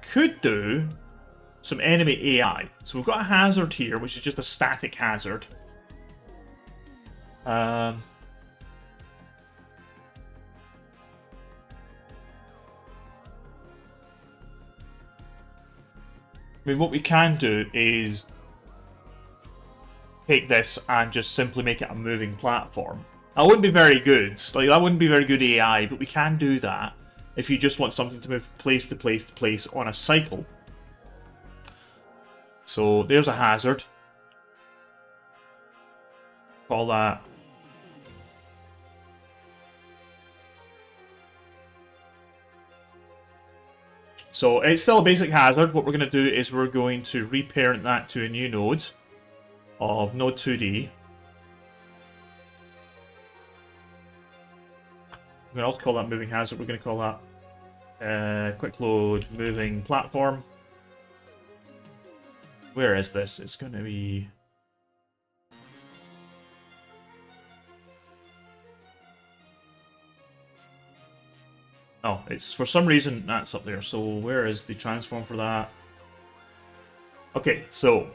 could do some enemy AI. So we've got a hazard here, which is just a static hazard. I mean, what we can do is take this and just simply make it a moving platform. That wouldn't be very good. Like, that wouldn't be very good AI, but we can do that if you just want something to move place to place to place on a cycle. So there's a hazard. Call that. So it's still a basic hazard. What we're going to do is we're going to reparent that to a new node of node 2D. We're going to also call that moving hazard. We're going to call that quick load moving platform. Where is this? It's going to be... Oh, it's for some reason that's up there. So where is the transform for that? Okay, so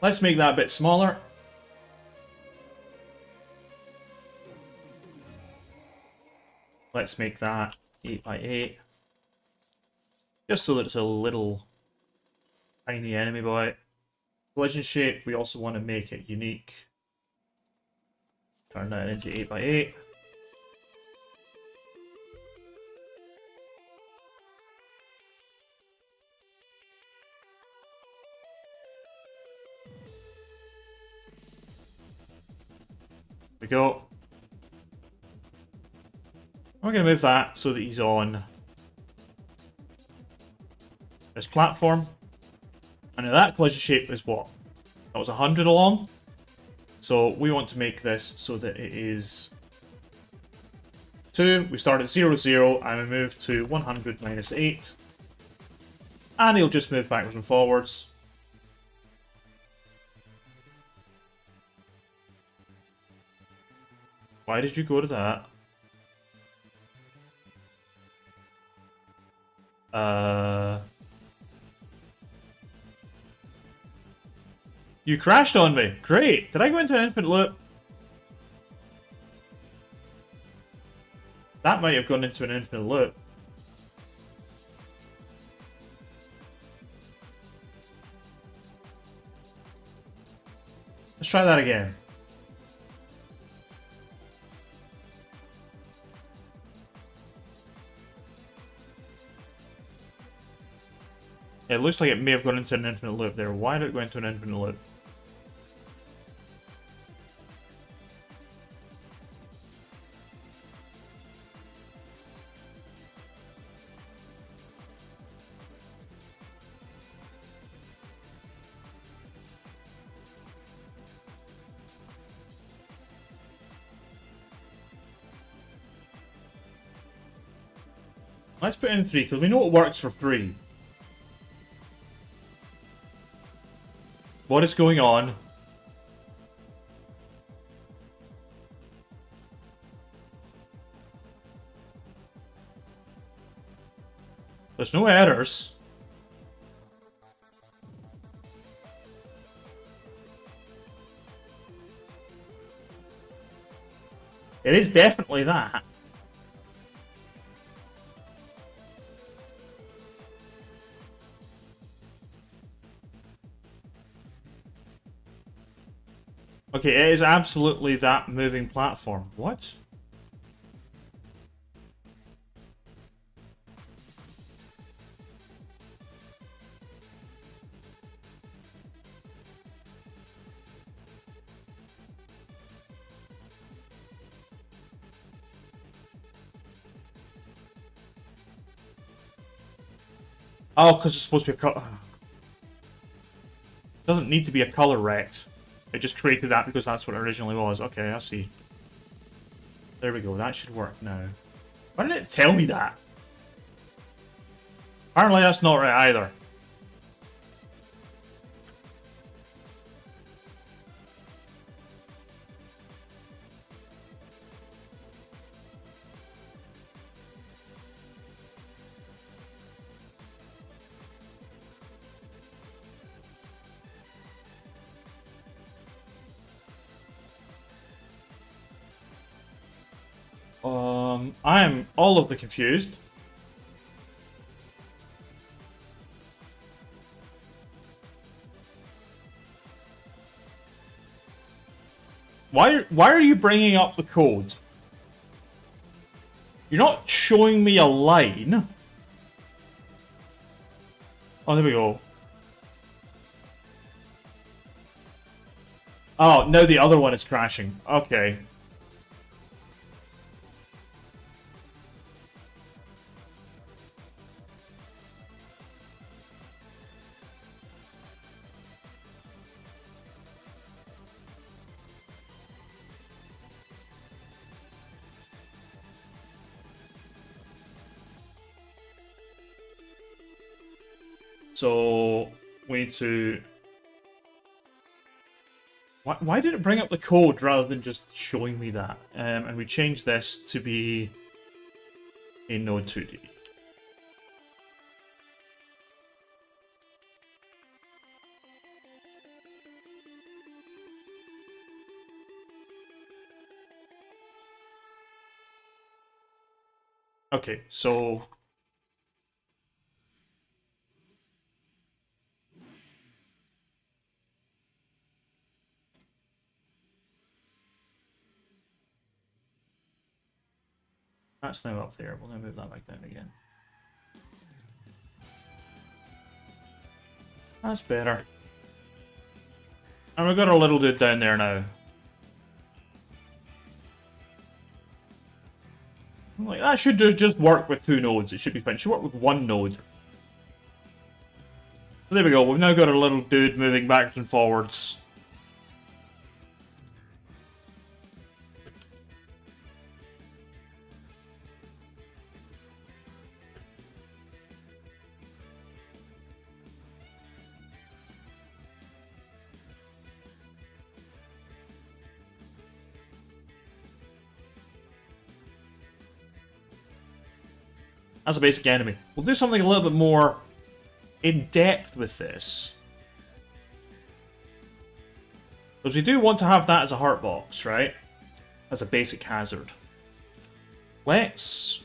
let's make that a bit smaller. Let's make that 8 by 8. Just so that it's a little tiny enemy boy. Collision shape, we also want to make it unique. Turn that into 8 by 8. There we go. We're going to move that so that he's on this platform. And now that collision shape is what? That was 100 along. So we want to make this so that it is 2. We start at 0, 0, and we move to 100 minus 8. And he'll just move backwards and forwards. Why did you go to that? You crashed on me. Great. Did I go into an infinite loop? That might have gone into an infinite loop. Let's try that again. It looks like it may have gone into an infinite loop there. Why did it go into an infinite loop? Let's put in 3, because we know it works for 3. What is going on? There's no errors. It is definitely that. Okay, it is absolutely that moving platform. What? Oh, because it's supposed to be a color. It doesn't need to be a color rect. It just created that because that's what it originally was. Okay, I see. There we go. That should work now. Why didn't it tell me that? Apparently that's not right either. I am all of the confused. Why are you bringing up the code? You're not showing me a line. Oh, there we go. Oh, now the other one is crashing. Okay. So, we need to... Why did it bring up the code rather than just showing me that? And we change this to be a Node 2D. Okay, so... That's now up there. We'll now move that back down again. That's better. And we've got our little dude down there now. Like, that should just work with 2 nodes. It should be fine. It should work with 1 node. So there we go. We've now got our little dude moving backwards and forwards. As a basic enemy. We'll do something a little bit more in depth with this. Because we do want to have that as a heart box, right? As a basic hazard. Let's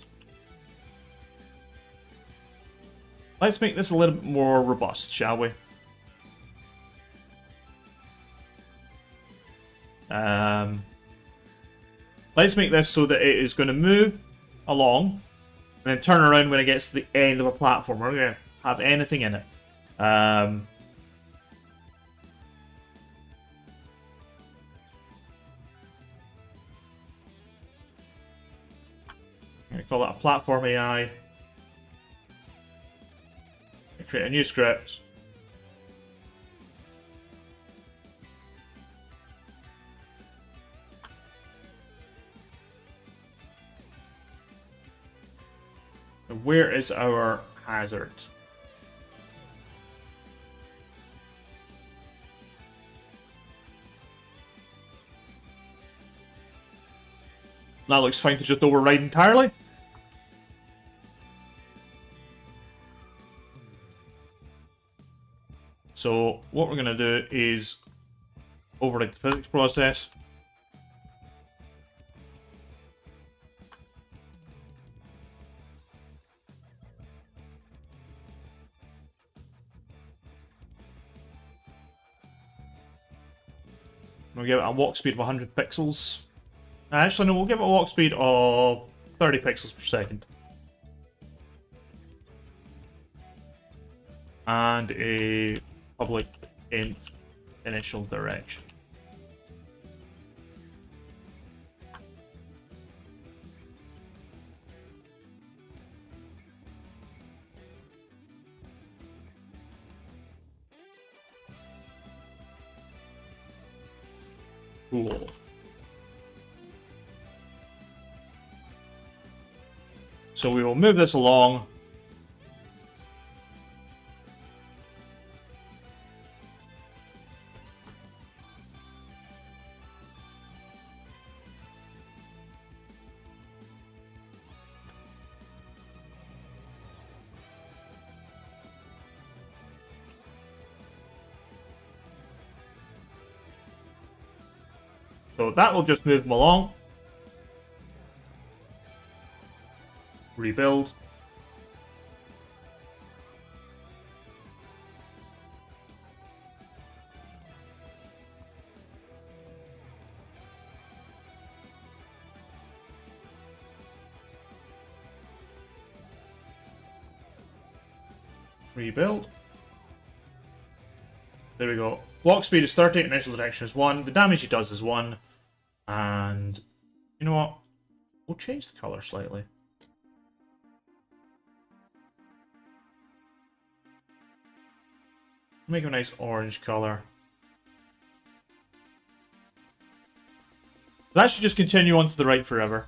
make this a little bit more robust, shall we? Let's make this so that it is going to move along and then turn around when it gets to the end of a platform. We're going to have anything in it. I'm going to call that a platform AI. Create a new script. Where is our hazard? That looks fine to just override entirely. So what we're going to do is override the physics process. We'll give it a walk speed of 100 pixels. Actually, no, we'll give it a walk speed of 30 pixels per second. And a public int initial direction. Cool. So we will move this along. So that will just move them along. Rebuild. Rebuild. There we go. Walk speed is 30, initial direction is 1, the damage he does is 1, and you know what? We'll change the colour slightly. Make a nice orange colour. That should just continue on to the right forever.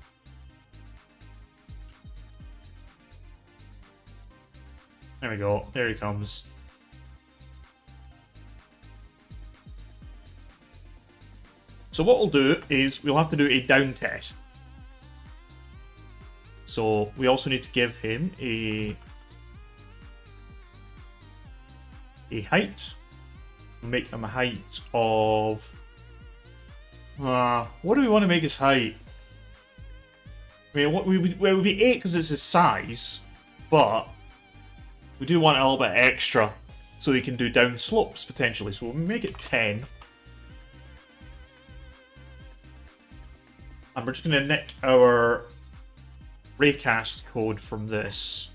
There we go. There he comes. So what we'll do is we'll have to do a down test. So we also need to give him a height. We'll make him a height of... what do we want to make his height? I mean, it would be 8 because it's his size, but we do want a little bit extra so he can do down slopes potentially. So we'll make it 10. And we're just going to nick our raycast code from this.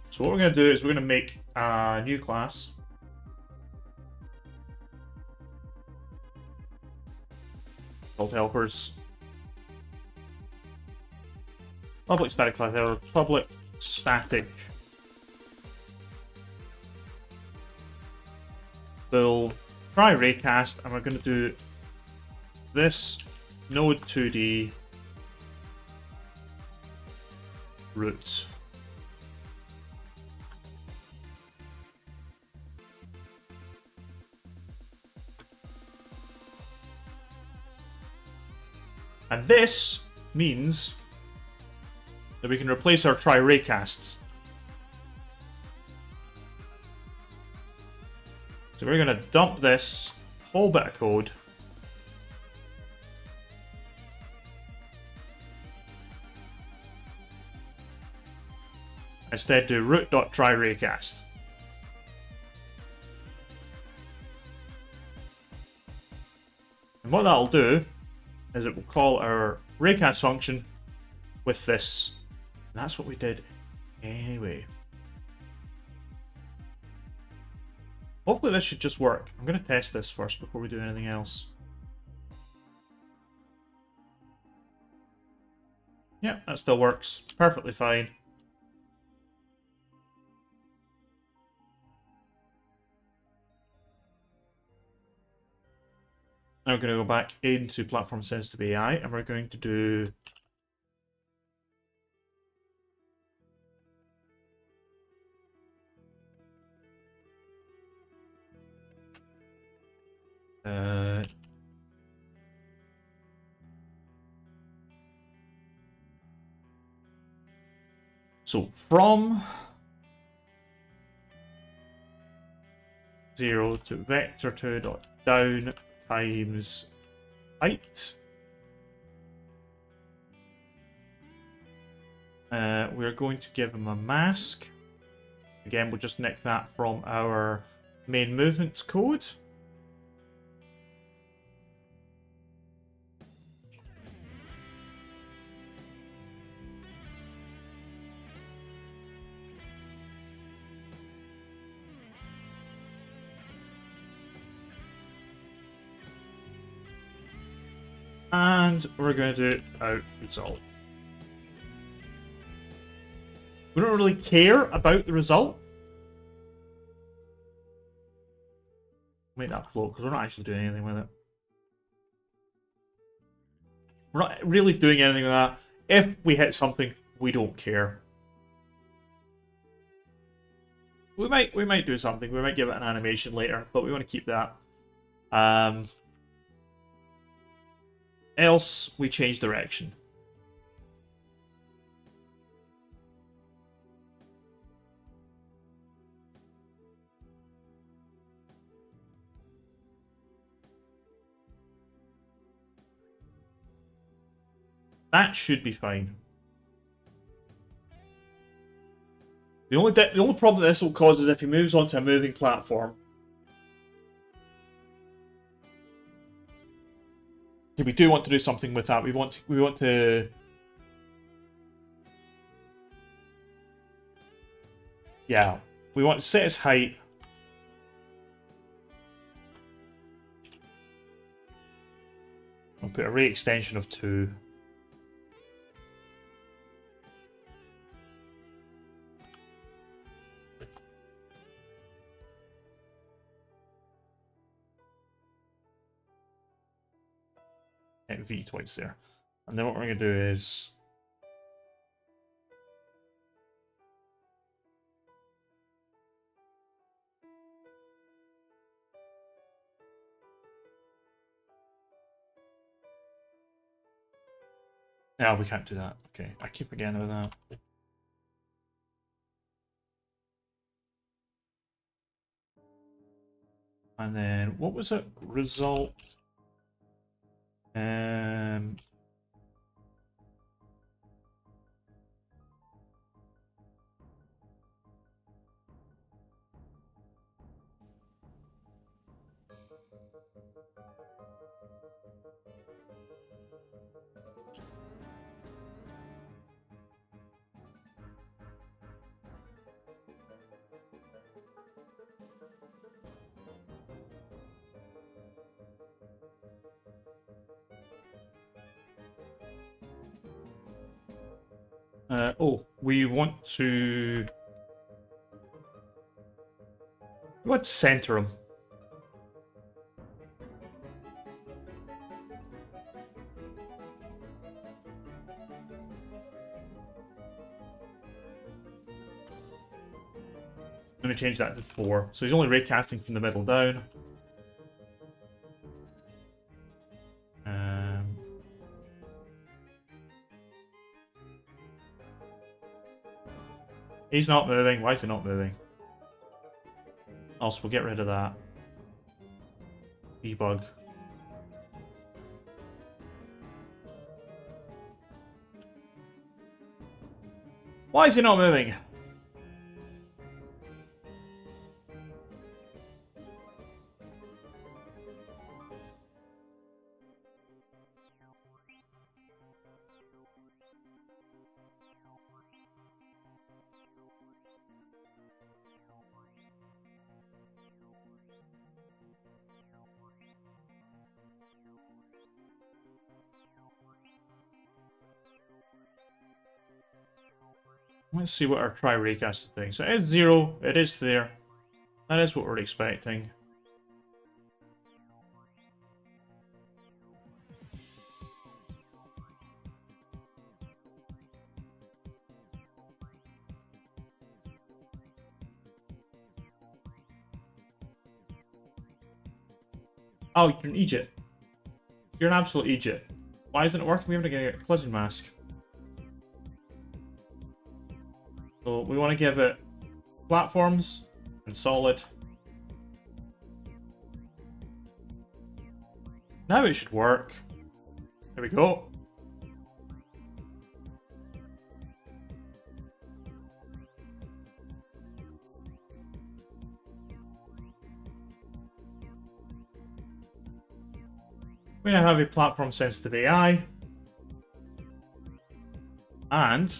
So what we're going to do is we're going to make a new class. Called helpers. Public static class helper. Public static build. Try raycast, and we're going to do this node 2D root. And this means that we can replace our try raycasts. So we're going to dump this whole bit of code. Instead do root.tryRaycast. And what that'll do is it will call our raycast function with this. And that's what we did anyway. Hopefully this should just work. I'm going to test this first before we do anything else. Yeah, that still works perfectly fine. Now we're going to go back into Platform Sensitive AI and we're going to do so from 0 to vector2 dot down times height. We're going to give him a mask. Again, we'll just nick that from our main movements code. And we're going to do out result. We don't really care about the result. Make that float because we're not actually doing anything with it. We're not really doing anything with that. If we hit something, we don't care. We might do something. We might give it an animation later, but we want to keep that. Else we change direction. That should be fine. The only problem this will cause is if he moves onto a moving platform. We do want to do something with that. We want to. Yeah, we want to set his height. We'll put a rate extension of 2. V twice there. And then what we're going to do is... Yeah, we can't do that. Okay, I keep forgetting about that. And then, what was it? Result... we want to... We want to center him. Let me change that to 4. So he's only raycasting from the middle down. He's not moving. Why is he not moving? Also, we'll get rid of that. Debug. Why is he not moving? Let's see what our try raycast is doing. So it is 0. It is there. That is what we're expecting. Oh, you're an Egypt. You're an absolute Egypt. Why isn't it working? We haven't got a collision mask. So we want to give it platforms and solid. Now it should work. There we go. We now have a platform sensitive AI. And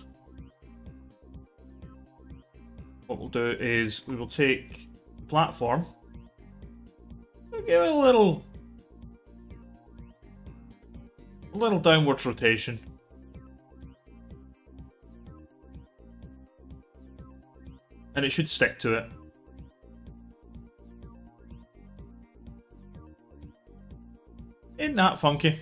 what we'll do is we will take the platform, we'll give it a little downwards rotation. And it should stick to it. Isn't that funky?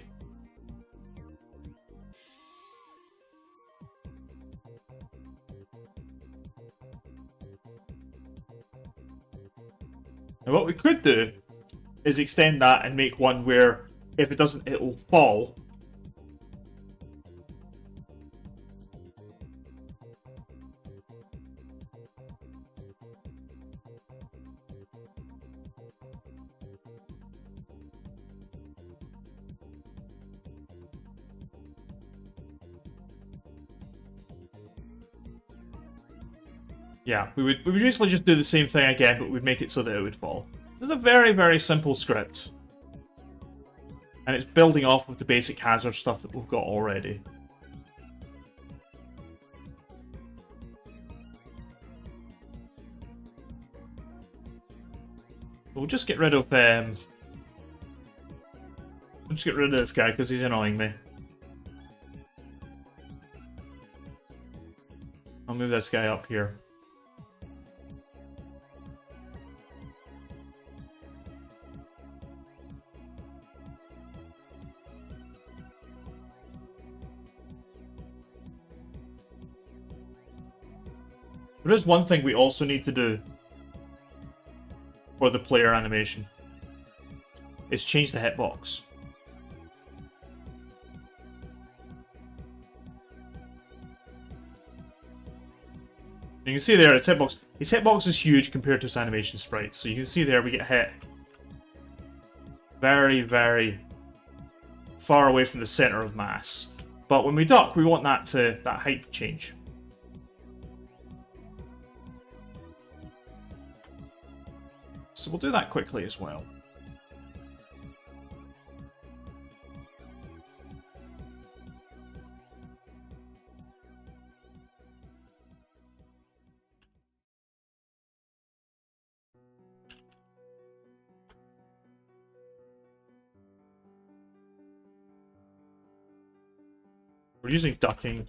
Now what we could do is extend that and make one where if it doesn't, it will fall. Yeah, we would basically just do the same thing again, but we'd make it so that it would fall. This is a very, very simple script. And it's building off of the basic hazard stuff that we've got already. We'll just get rid of we'll just get rid of this guy because he's annoying me. I'll move this guy up here. There is one thing we also need to do for the player animation. Is change the hitbox. You can see there, its hitbox. His hitbox is huge compared to his animation sprite. So you can see there, we get hit very, very far away from the center of mass. But when we duck, we want that height to change. So we'll do that quickly as well. We're using ducking.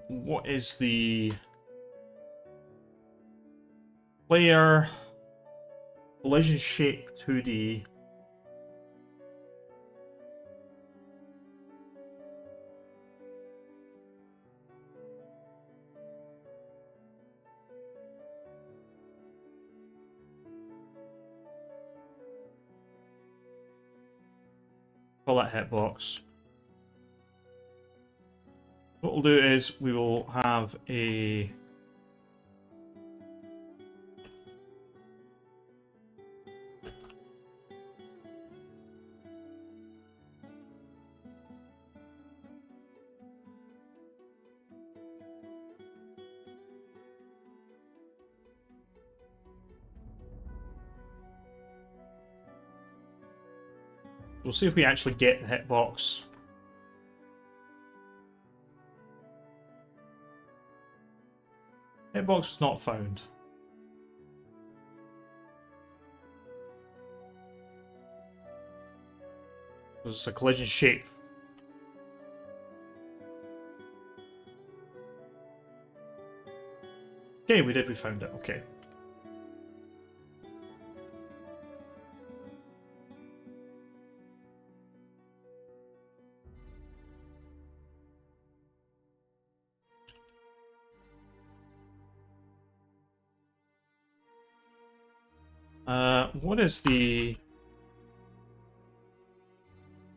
What is the player collision shape 2D? Call that hitbox. What we'll do is we will have a we'll see if we actually get the hitbox. Hitbox was not found. It's a collision shape. Okay, we found it, okay. What is the...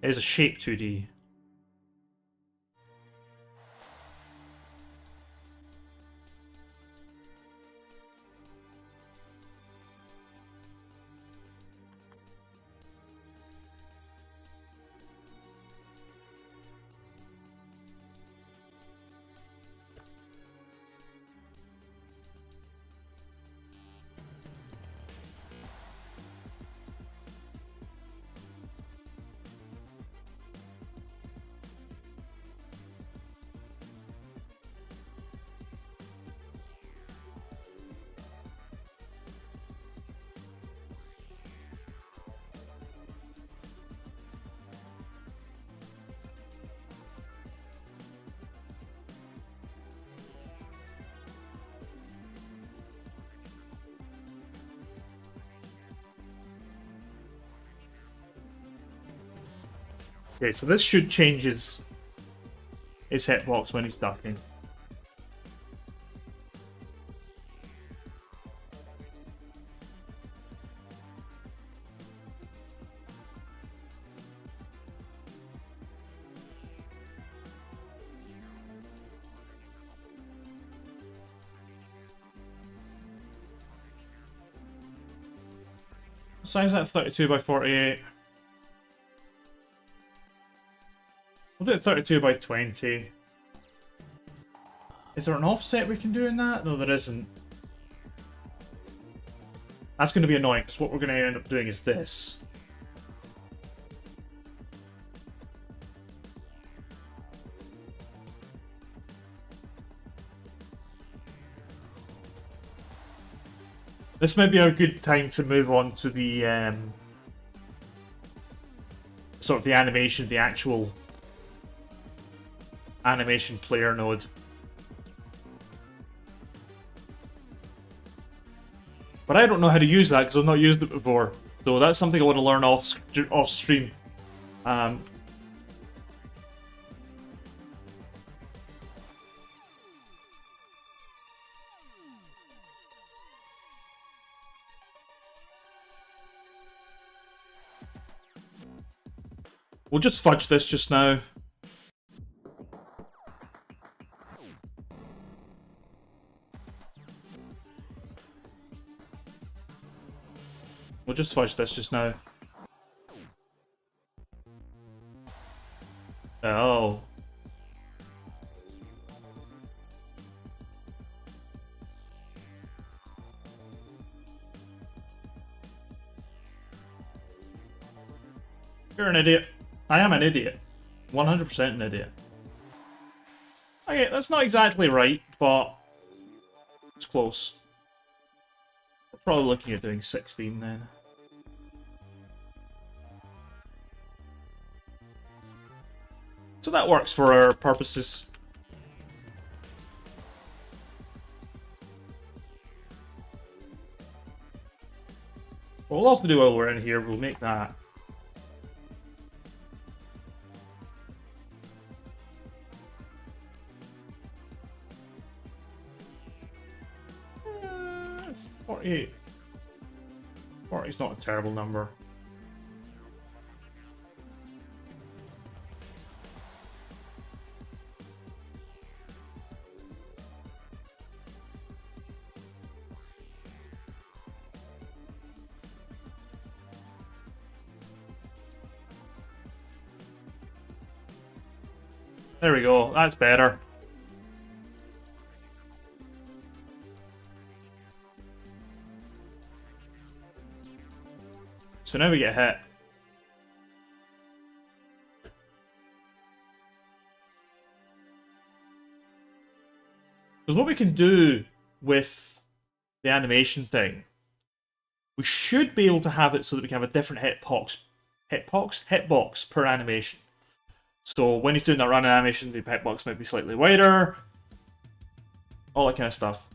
It is a shape 2D. Okay, so this should change his hitbox when he's ducking. Size that 32 by 48. We'll do it 32 by 20. Is there an offset we can do in that? No, there isn't. That's going to be annoying, because what we're going to end up doing is this. This may be a good time to move on to the sort of the animation, the actual animation player node. But I don't know how to use that because I've not used it before. So that's something I want to learn off stream. We'll just fudge this just now. We'll just fudge this just now. Oh. You're an idiot. I am an idiot. 100% an idiot. Okay, that's not exactly right, but it's close. We're probably looking at doing 16 then. So that works for our purposes. What we'll also do while we're in here, we'll make that. Uh, 48. 40 is not a terrible number. There we go, that's better. So now we get hit. Because what we can do with the animation thing, we should be able to have it so that we can have a different hitbox per animation. So when he's doing that run animation, the hitbox might be slightly wider. All that kind of stuff.